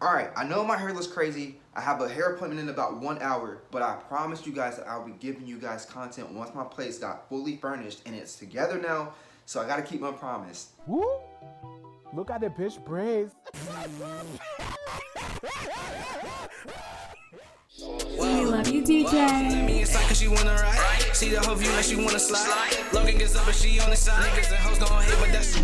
Alright, I know my hair looks crazy. I have a hair appointment in about 1 hour, but I promised you guys that I'll be giving you guys content once my place got fully furnished and it's together now, so I gotta keep my promise. Woo! Look at the bitch braids. We love you, Deejay. Me inside cause she wanna ride. See the whole view like she wanna slide. Logan gets up and she on the side. Niggas and hoes don't hate, but that's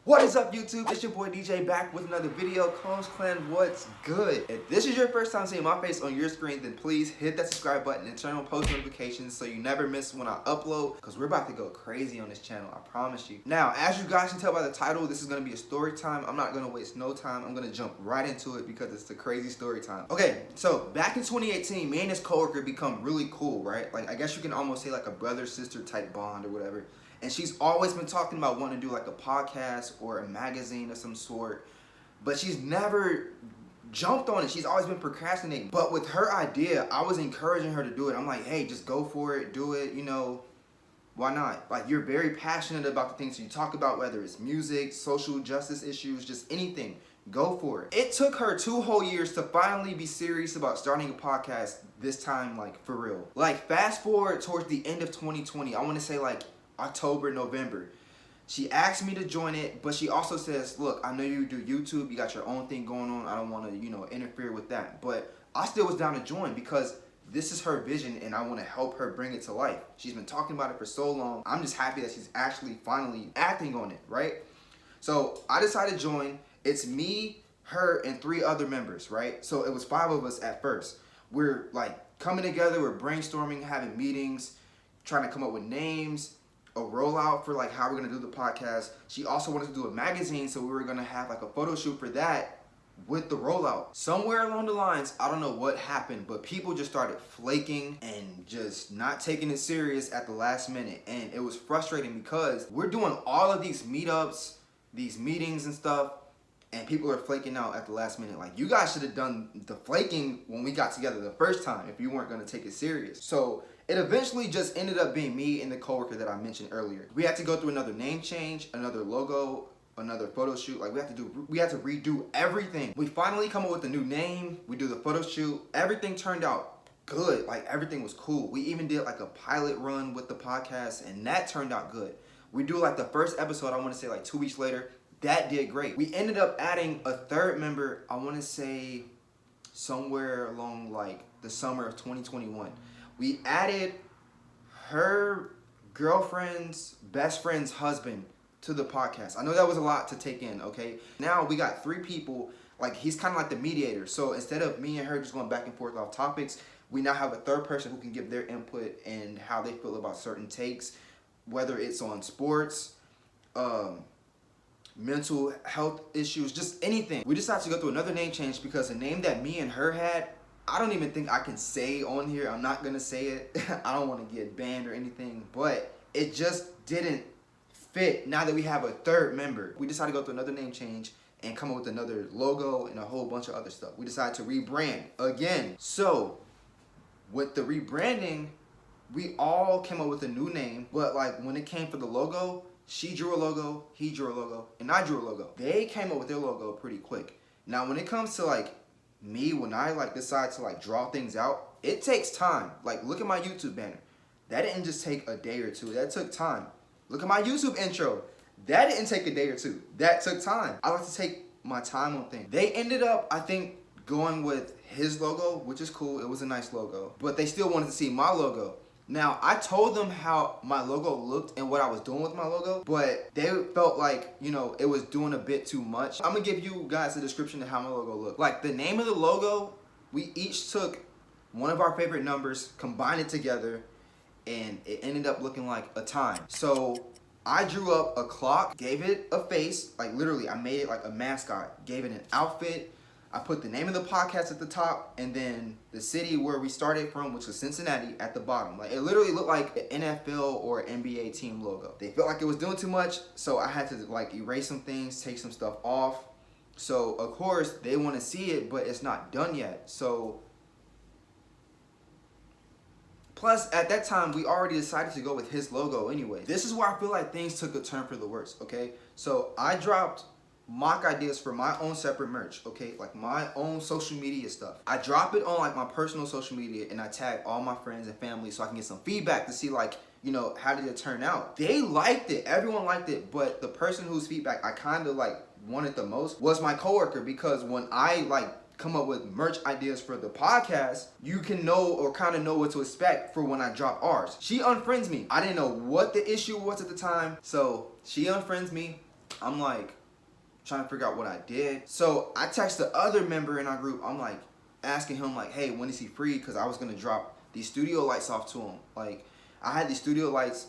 What is up, YouTube? It's your boy DJ back with another video. Clones Clan, what's good? If this is your first time seeing my face on your screen, then please hit that subscribe button and turn on post notifications so you never miss when I upload, because we're about to go crazy on this channel, I promise you. Now, as you guys can tell by the title, this is going to be a story time. I'm not going to waste no time. I'm going to jump right into it because it's a crazy story time. Okay, so back in 2018, me and this coworker become really cool, right? Like, I guess you can almost say like a brother-sister type bond or whatever. And she's always been talking about wanting to do like a podcast or a magazine of some sort, but she's never jumped on it. She's always been procrastinating. But with her idea, I was encouraging her to do it. I'm like, hey, just go for it, do it, you know, why not? Like, you're very passionate about the things you talk about, whether it's music, social justice issues, just anything. Go for it. It took her 2 whole years to finally be serious about starting a podcast, this time, like, for real. Like, fast forward towards the end of 2020, I want to say like October, November. She asked me to join it, but she also says, look, I know you do YouTube, you got your own thing going on, I don't want to, you know, interfere with that. But I still was down to join because this is her vision and I want to help her bring it to life. She's been talking about it for so long. I'm just happy that she's actually finally acting on it, right? So I decided to join. It's me, her, and 3 other members, right? So it was 5 of us at first. We're like coming together, we're brainstorming, having meetings, trying to come up with names, a rollout for like how we're gonna do the podcast. She also wanted to do a magazine, so we were gonna have like a photo shoot for that with the rollout. Somewhere along the lines, I don't know what happened, but people just started flaking and just not taking it serious at the last minute. And it was frustrating because we're doing all of these meetups, these meetings and stuff, and people are flaking out at the last minute. Like, you guys should have done the flaking when we got together the first time if you weren't gonna take it serious. So it eventually just ended up being me and the coworker that I mentioned earlier. We had to go through another name change, another logo, another photo shoot. Like, we had to redo everything. We finally come up with a new name. We do the photo shoot. Everything turned out good. Like, everything was cool. We even did like a pilot run with the podcast, and that turned out good. We do like the first episode, I want to say like 2 weeks later. That did great. We ended up adding a 3rd member, I want to say somewhere along like the summer of 2021. We added her girlfriend's best friend's husband to the podcast. I know that was a lot to take in, okay? Now we got 3 people, like he's kind of like the mediator. So instead of me and her just going back and forth off topics, we now have a 3rd person who can give their input and how they feel about certain takes, whether it's on sports, mental health issues, just anything. We decided to go through another name change because the name that me and her had, I don't even think I can say on here. I'm not gonna say it. I don't want to get banned or anything, but it just didn't fit now that we have a 3rd member. We decided to go through another name change and come up with another logo and a whole bunch of other stuff. We decided to rebrand again. So with the rebranding, we all came up with a new name, but like when it came for the logo, she drew a logo, he drew a logo, and I drew a logo. They came up with their logo pretty quick. Now when it comes to like me, when I like decide to like draw things out, it takes time. Like, look at my YouTube banner. That didn't just take a day or 2. That took time. Look at my YouTube intro. That didn't take a day or 2. That took time. I like to take my time on things. They ended up, I think, going with his logo, which is cool. It was a nice logo. But they still wanted to see my logo. Now, I told them how my logo looked and what I was doing with my logo, but they felt like, you know, it was doing a bit too much. I'm gonna give you guys a description of how my logo looked. Like, the name of the logo, we each took one of our favorite numbers, combined it together, and it ended up looking like a time. So I drew up a clock, gave it a face, like literally I made it like a mascot, gave it an outfit. I put the name of the podcast at the top, and then the city where we started from, which was Cincinnati, at the bottom. Like, it literally looked like an NFL or NBA team logo. They felt like it was doing too much, so I had to like erase some things, take some stuff off. So of course they want to see it, but it's not done yet. So plus at that time we already decided to go with his logo anyway. This is where I feel like things took a turn for the worse, okay? So I dropped mock ideas for my own separate merch, okay? Like my own social media stuff. I drop it on like my personal social media and I tag all my friends and family so I can get some feedback to see like, you know, how did it turn out? They liked it, everyone liked it, but the person whose feedback I kind of like wanted the most was my coworker, because when I like come up with merch ideas for the podcast, you can know or kind of know what to expect for when I drop ours. She unfriends me. I didn't know what the issue was at the time, so she unfriends me. I'm like trying to figure out what I did. So I text the other member in our group. I'm like asking him like, hey, when is he free? Because I was gonna drop these studio lights off to him. Like I had these studio lights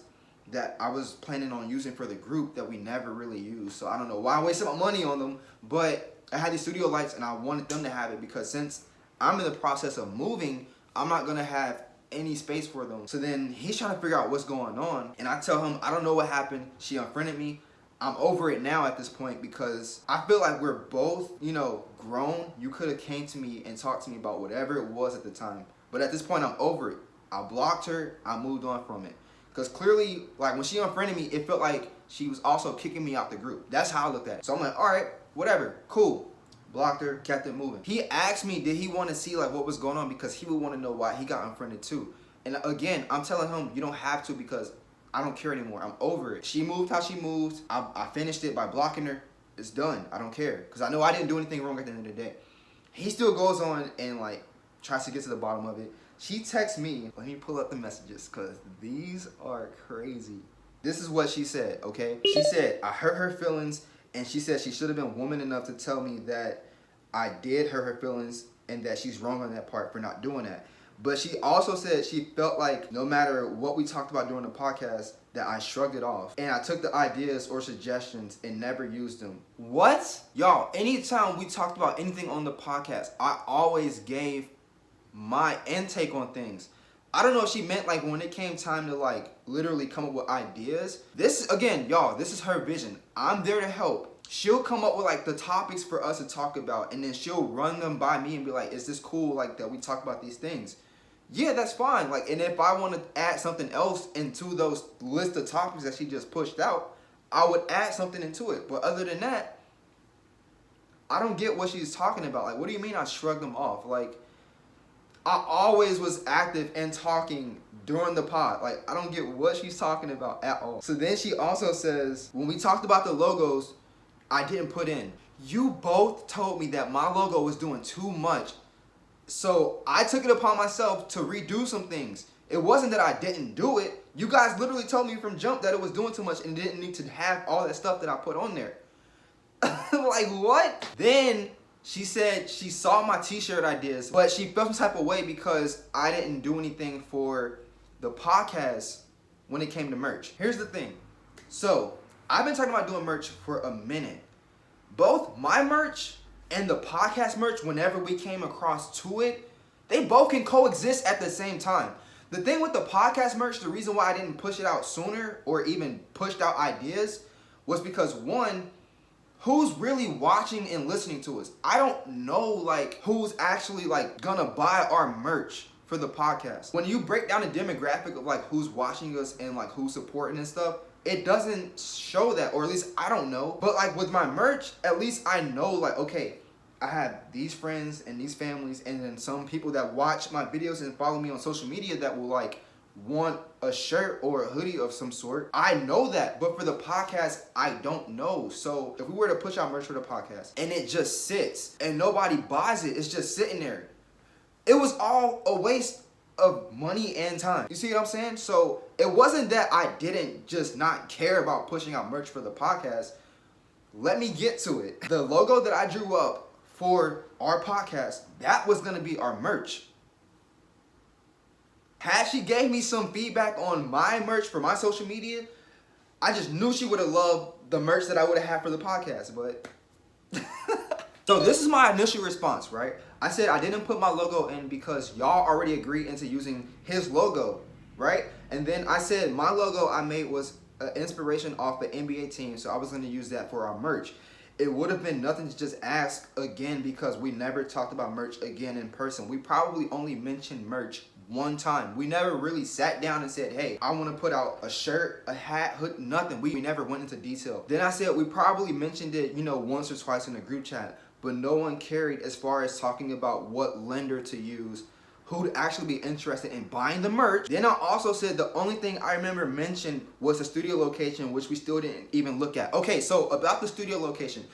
that I was planning on using for the group that we never really used. So I don't know why I wasted my money on them, but I had these studio lights and I wanted them to have it because since I'm in the process of moving, I'm not gonna have any space for them. So then he's trying to figure out what's going on, and I tell him I don't know what happened. She unfriended me. I'm over it now at this point because I feel like we're both, you know, grown. You could have came to me and talked to me about whatever it was at the time. But at this point, I'm over it. I blocked her. I moved on from it. Because clearly, like when she unfriended me, it felt like she was also kicking me out the group. That's how I looked at it. So I'm like, all right, whatever, cool. Blocked her, kept it moving. He asked me, did he want to see like what was going on, because he would want to know why he got unfriended too. And again, I'm telling him, you don't have to, because I don't care anymore. I'm over it. She moved how she moved. I finished it by blocking her. It's done. I don't care. Because I know I didn't do anything wrong at the end of the day. He still goes on and like tries to get to the bottom of it. She texts me. Let me pull up the messages because these are crazy. This is what she said, okay? She said, I hurt her feelings, and she said she should have been woman enough to tell me that I did hurt her feelings and that she's wrong on that part for not doing that. But she also said she felt like no matter what we talked about during the podcast, that I shrugged it off. And I took the ideas or suggestions and never used them. What? Y'all, anytime we talked about anything on the podcast, I always gave my intake on things. I don't know if she meant like when it came time to like literally come up with ideas. This, again, y'all, this is her vision. I'm there to help. She'll come up with like the topics for us to talk about, and then she'll run them by me and be like, is this cool like that we talk about these things? Yeah, that's fine. Like, and if I want to add something else into those list of topics that she just pushed out, I would add something into it. But other than that, I don't get what she's talking about. Like, what do you mean I shrugged them off? Like, I always was active and talking during the pod. Like, I don't get what she's talking about at all. So then she also says, when we talked about the logos, I didn't put in. You both told me that my logo was doing too much. So I took it upon myself to redo some things. It wasn't that I didn't do it. You guys literally told me from jump that it was doing too much and didn't need to have all that stuff that I put on there. Like, what? Then she said she saw my t-shirt ideas, but she felt some type of way because I didn't do anything for the podcast when it came to merch. Here's the thing. So I've been talking about doing merch for a minute. Both my merch and the podcast merch, whenever we came across to it, they both can coexist at the same time. The thing with the podcast merch, the reason why I didn't push it out sooner or even pushed out ideas was because, one, who's really watching and listening to us? I don't know like who's actually like gonna buy our merch for the podcast. When you break down the demographic of like who's watching us and like who's supporting and stuff, it doesn't show that, or at least I don't know. But like with my merch, at least I know like, okay, I have these friends and these families and then some people that watch my videos and follow me on social media that will like want a shirt or a hoodie of some sort. I know that, but for the podcast, I don't know. So if we were to push out merch for the podcast and it just sits and nobody buys it, it's just sitting there. It was all a waste of money and time. You see what I'm saying? So it wasn't that I didn't just not care about pushing out merch for the podcast. Let me get to it. The logo that I drew up for our podcast, that was gonna be our merch. Had she gave me some feedback on my merch for my social media, I just knew she would have loved the merch that I would have had for the podcast, but so this is my initial response, right? I said I didn't put my logo in because y'all already agreed into using his logo, right? And then I said my logo I made was an inspiration off the NBA team, so I was going to use that for our merch. It would have been nothing to just ask again because we never talked about merch again in person. We probably only mentioned merch one time. We never really sat down and said, hey, I want to put out a shirt, a hat, hood, nothing. We never went into detail. Then I said we probably mentioned it, you know, once or twice in the group chat, but no one carried as far as talking about what lender to use, who'd actually be interested in buying the merch. Then I also said the only thing I remember mentioned was the studio location, which we still didn't even look at. Okay, so about the studio location.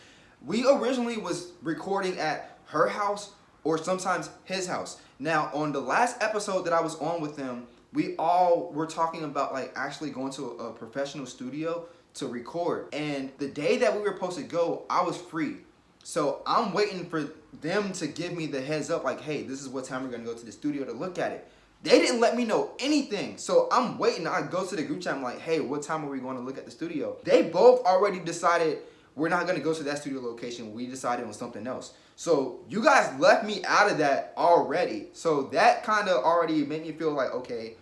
We originally was recording at her house or sometimes his house. Now, on the last episode that I was on with them, we all were talking about like actually going to a professional studio to record. And the day that we were supposed to go, I was free. So I'm waiting for them to give me the heads up like, hey, this is what time we're gonna go to the studio to look at it. They didn't let me know anything. So I'm waiting. I go to the group chat, I'm like, hey, what time are we going to look at the studio? They both already decided we're not gonna go to that studio location. We decided on something else. So you guys left me out of that already. So that kind of already made me feel like, okay,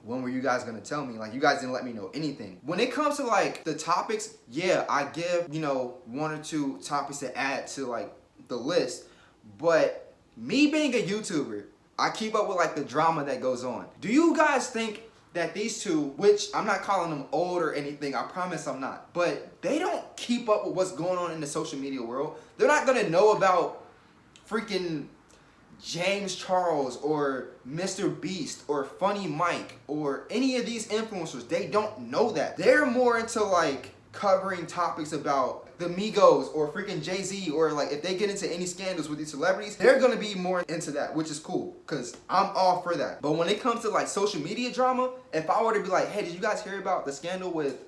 when were you guys gonna tell me? Like, you guys didn't let me know anything. When it comes to like the topics, yeah, I give, you know, 1 or 2 topics to add to like the list. But me being a YouTuber, I keep up with like the drama that goes on. Do you guys think that these two, which I'm not calling them old or anything, I promise I'm not, but they don't keep up with what's going on in the social media world. They're not gonna know about freaking James Charles or Mr. Beast or Funny Mike or any of these influencers. They don't know that. They're more into like covering topics about the Migos or freaking Jay-Z, or like if they get into any scandals with these celebrities, they're gonna be more into that, which is cool because I'm all for that. But when it comes to like social media drama, if I were to be like, hey, did you guys hear about the scandal with,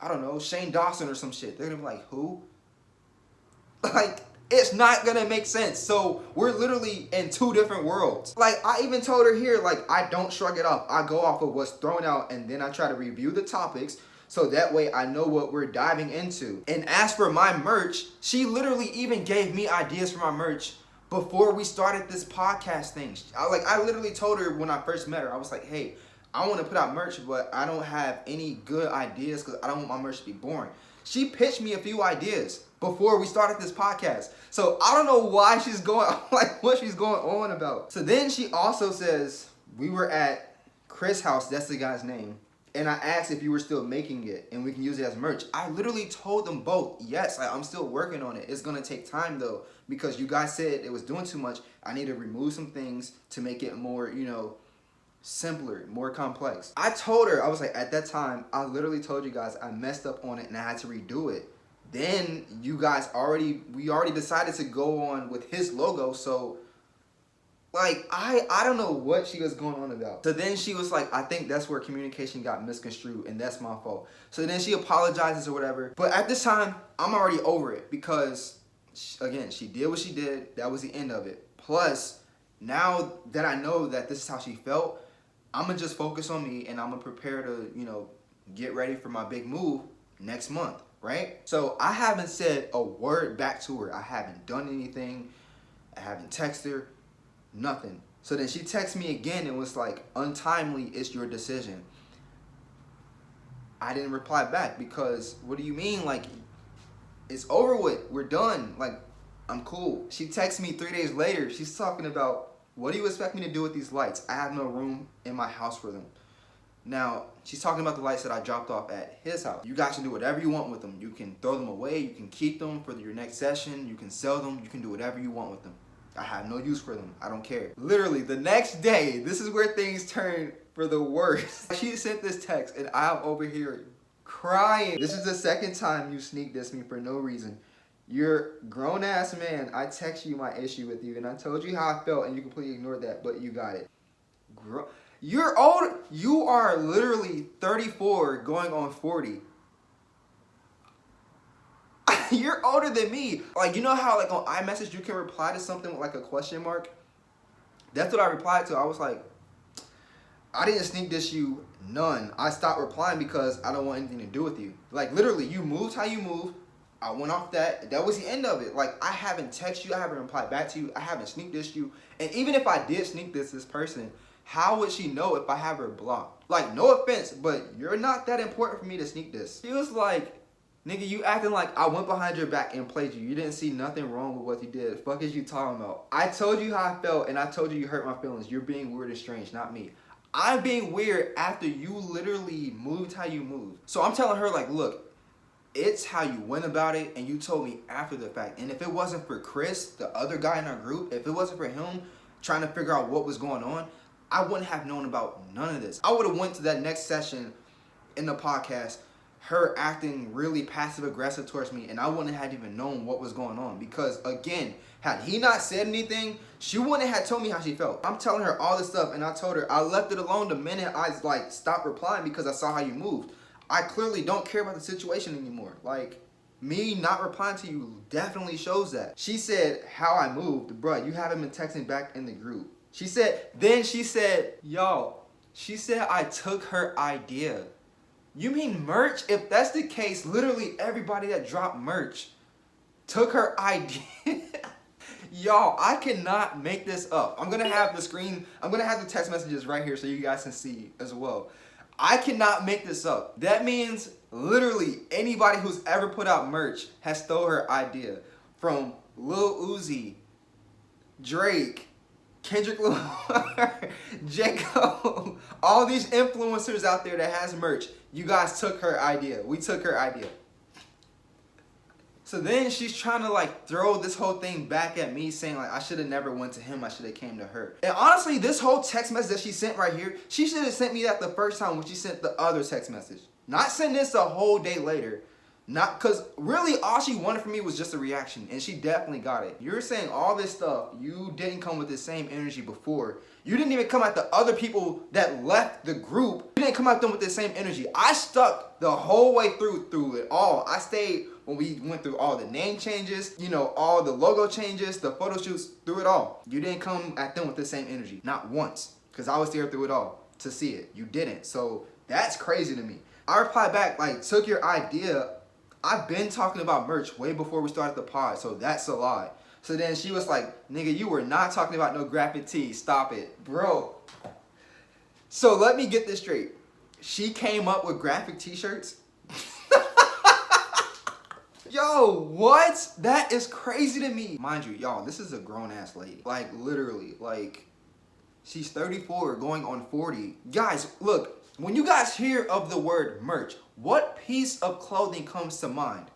I don't know, Shane Dawson or some shit, they're gonna be like, who? Like, it's not gonna make sense. So we're literally in 2 different worlds. Like, I even told her here, like, I don't shrug it off. I go off of what's thrown out and then I try to review the topics so that way I know what we're diving into. And as for my merch, she literally even gave me ideas for my merch before we started this podcast thing. I literally told her when I first met her, I was like, hey, I want to put out merch, but I don't have any good ideas because I don't want my merch to be boring. She pitched me a few ideas before we started this podcast. So I don't know why she's going, like what she's going on about. So then she also says, we were at Chris' house, that's the guy's name, and I asked if you were still making it and we can use it as merch. I literally told them both, yes, I'm still working on it. It's gonna take time though, because you guys said it was doing too much. I need to remove some things to make it more, you know, simpler, more complex. I told her, I was like, at that time, I literally told you guys I messed up on it and I had to redo it. Then you guys we already decided to go on with his logo, so like I don't know what she was going on about. So then she was like, I think that's where communication got misconstrued and that's my fault. So then she apologizes or whatever. But at this time, I'm already over it because again, she did what she did. That was the end of it. Plus, now that I know that this is how she felt, I'm gonna just focus on me and I'm gonna prepare to, you know, get ready for my big move next month, right? So I haven't said a word back to her. I haven't done anything. I haven't texted her, nothing. So then she texted me again and was like, untimely, it's your decision. I didn't reply back because what do you mean? Like, it's over with. We're done. Like, I'm cool. She texted me 3 days later. She's talking about, what do you expect me to do with these lights? I have no room in my house for them. Now, she's talking about the lights that I dropped off at his house. You guys can do whatever you want with them. You can throw them away. You can keep them for your next session. You can sell them. You can do whatever you want with them. I have no use for them. I don't care. Literally, the next day, this is where things turn for the worst. She sent this text, and I'm over here crying. This is the second time you sneak dissed me for no reason. You're grown-ass man. I text you my issue with you, and I told you how I felt, and you completely ignored that, but you got it. You're old. You are literally 34 going on 40. You're older than me. Like, you know how like on iMessage you can reply to something with like a question mark? That's what I replied to. I was like, I didn't sneak diss you, none. I stopped replying because I don't want anything to do with you. Like, literally, you moved how you moved. I went off that. That was the end of it. Like, I haven't texted you. I haven't replied back to you. I haven't sneak dissed you. And even if I did sneak diss this person, how would she know if I have her blocked? Like, no offense, but you're not that important for me to sneak diss. She was like, Nigga, you acting like I went behind your back and played you. You didn't see nothing wrong with what you did. Fuck is you talking about? I told you how I felt and I told you hurt my feelings. You're being weird and strange, not me. I'm being weird after you literally moved how you moved. So I'm telling her like, look, it's how you went about it and you told me after the fact. And if it wasn't for Chris, the other guy in our group, if it wasn't for him trying to figure out what was going on, I wouldn't have known about none of this. I would have went to that next session in the podcast, her acting really passive aggressive towards me, and I wouldn't have even known what was going on because again, had he not said anything, she wouldn't have told me how she felt. I'm telling her all this stuff and I told her I left it alone the minute I like stopped replying because I saw how you moved. I clearly don't care about the situation anymore. Like, me not replying to you definitely shows that. She said how I moved, bruh, you haven't been texting back in the group. She said yo, she said I took her idea. You mean merch? If that's the case, literally everybody that dropped merch took her idea. Y'all, I cannot make this up. I'm gonna have the text messages right here so you guys can see as well. I cannot make this up. That means literally anybody who's ever put out merch has stole her idea. From Lil Uzi, Drake, Kendrick Lamar, J. Cole, all these influencers out there that has merch. You guys took her idea. We took her idea. So then she's trying to like throw this whole thing back at me saying like I should have never went to him, I should have came to her. And honestly, this whole text message that she sent right here, she should have sent me that the first time when she sent the other text message. Not send this a whole day later. Not because really all she wanted from me was just a reaction, and she definitely got it. You're saying all this stuff, you didn't come with the same energy before. You didn't even come at the other people that left the group. You didn't come at them with the same energy. I stuck the whole way through it all. I stayed when we went through all the name changes, you know, all the logo changes, the photo shoots, through it all. You didn't come at them with the same energy, not once, because I was there through it all to see it. You didn't, so that's crazy to me. I replied back like, took your idea. I've been talking about merch way before we started the pod, so that's a lie. So then she was like, nigga, you were not talking about no graphic tee. Stop it. Bro. So let me get this straight. She came up with graphic t-shirts? Yo, what? That is crazy to me. Mind you, y'all, this is a grown-ass lady. Like, literally. Like, she's 34 going on 40. Guys, look. When you guys hear of the word merch, what piece of clothing comes to mind?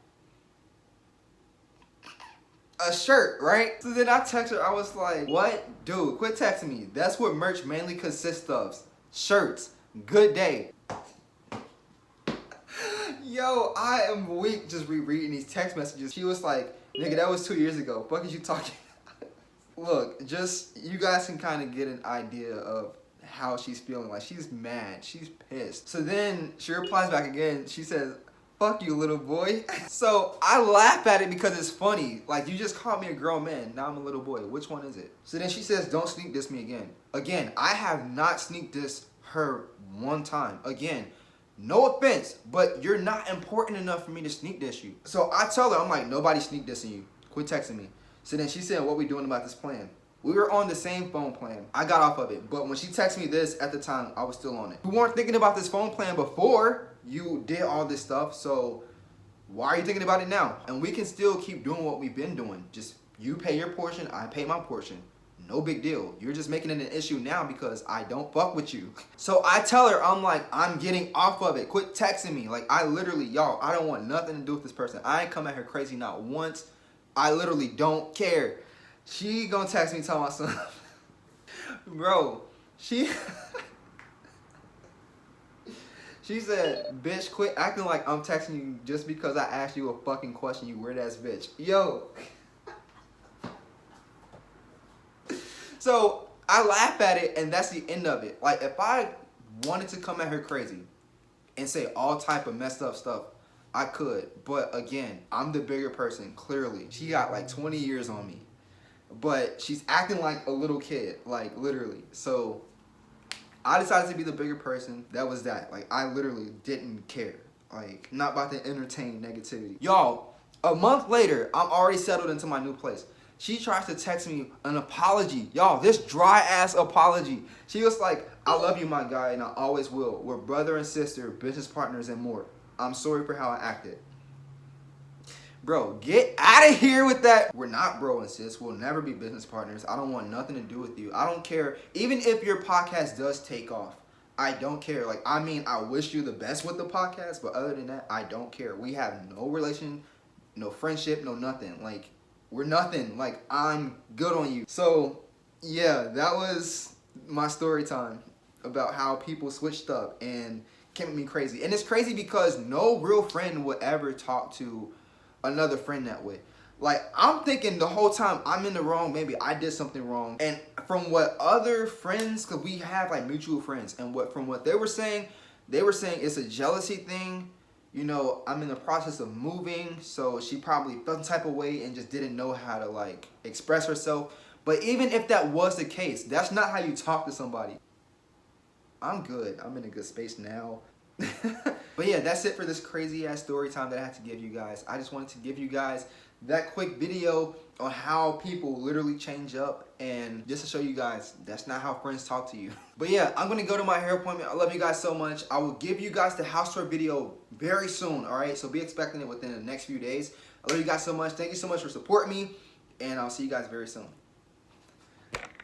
A shirt, right? So then I text her, I was like, what? Dude, quit texting me. That's what merch mainly consists of. Shirts. Good day. Yo, I am weak just rereading these text messages. She was like, nigga, that was 2 years ago. Fuck is you talking? Look, just, you guys can kind of get an idea of how she's feeling. Like, she's mad. She's pissed. So then she replies back again. She says, fuck you, little boy. So I laugh at it because it's funny. Like, you just called me a grown man. Now I'm a little boy. Which one is it? So then she says, don't sneak diss me again. Again, I have not sneak dissed her one time. Again, no offense, but you're not important enough for me to sneak diss you. So I tell her, I'm like, nobody sneak dissing you. Quit texting me. So then she said, what we doing about this plan? We were on the same phone plan. I got off of it. But when she texted me this, at the time, I was still on it. You weren't thinking about this phone plan before you did all this stuff. So why are you thinking about it now? And we can still keep doing what we've been doing. Just you pay your portion, I pay my portion. No big deal. You're just making it an issue now because I don't fuck with you. So I tell her, I'm like, I'm getting off of it. Quit texting me. Like, I literally, y'all, I don't want nothing to do with this person. I ain't come at her crazy not once. I literally don't care. She gonna text me telling my son, bro, she said, bitch, quit acting like I'm texting you just because I asked you a fucking question, you weird ass bitch. Yo. So I laugh at it and that's the end of it. Like, if I wanted to come at her crazy and say all type of messed up stuff, I could. But again, I'm the bigger person, clearly. She got like 20 years on me. But she's acting like a little kid, like literally. So I decided to be the bigger person. That was that. Like, I literally didn't care. Like, not about to entertain negativity. Y'all, a month later, I'm already settled into my new place. She tries to text me an apology. Y'all, this dry ass apology. She was like, I love you, my guy, and I always will. We're brother and sister, business partners, and more. I'm sorry for how I acted. Bro, get out of here with that. We're not bro and sis. We'll never be business partners. I don't want nothing to do with you. I don't care. Even if your podcast does take off, I don't care. Like, I mean, I wish you the best with the podcast, but other than that, I don't care. We have no relation, no friendship, no nothing. Like, we're nothing. Like, I'm good on you. So, yeah, that was my story time about how people switched up and came at me crazy. And it's crazy because no real friend would ever talk to another friend that way. Like, I'm thinking the whole time I'm in the wrong, maybe I did something wrong. And from what other friends, because we have like mutual friends, and from what they were saying it's a jealousy thing. You know, I'm in the process of moving, so she probably felt some type of way and just didn't know how to like express herself. But even if that was the case, that's not how you talk to somebody. I'm good. I'm in a good space now. But yeah, that's it for this crazy ass story time that I had to give you guys. I just wanted to give you guys that quick video on how people literally change up, and just to show you guys that's not how friends talk to you. But yeah, I'm gonna go to my hair appointment. I love you guys so much. I will give you guys the house tour video very soon, alright? So be expecting it within the next few days. I love you guys so much. Thank you so much for supporting me, and I'll see you guys very soon.